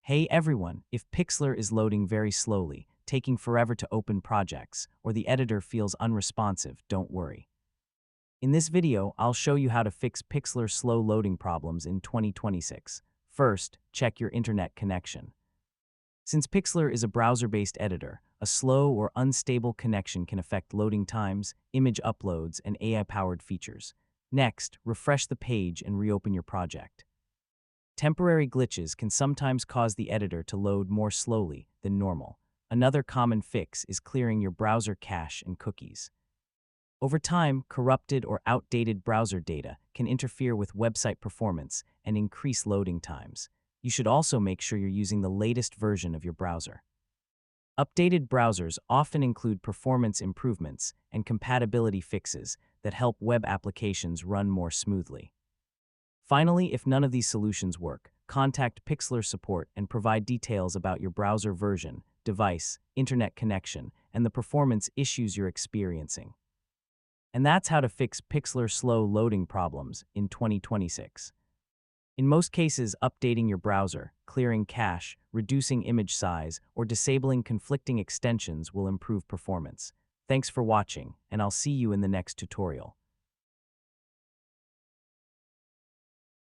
Hey everyone, if Pixlr is loading very slowly, taking forever to open projects, or the editor feels unresponsive, don't worry. In this video, I'll show you how to fix Pixlr slow loading problems in 2026. First, check your internet connection. Since Pixlr is a browser-based editor, a slow or unstable connection can affect loading times, image uploads, and AI-powered features. Next, refresh the page and reopen your project. Temporary glitches can sometimes cause the editor to load more slowly than normal. Another common fix is clearing your browser cache and cookies. Over time, corrupted or outdated browser data can interfere with website performance and increase loading times. You should also make sure you're using the latest version of your browser. Updated browsers often include performance improvements and compatibility fixes that help web applications run more smoothly. Finally, if none of these solutions work, contact Pixlr support and provide details about your browser version, device, internet connection, and the performance issues you're experiencing. And that's how to fix Pixlr slow loading problems in 2026. In most cases, updating your browser, clearing cache, reducing image size, or disabling conflicting extensions will improve performance. Thanks for watching, and I'll see you in the next tutorial.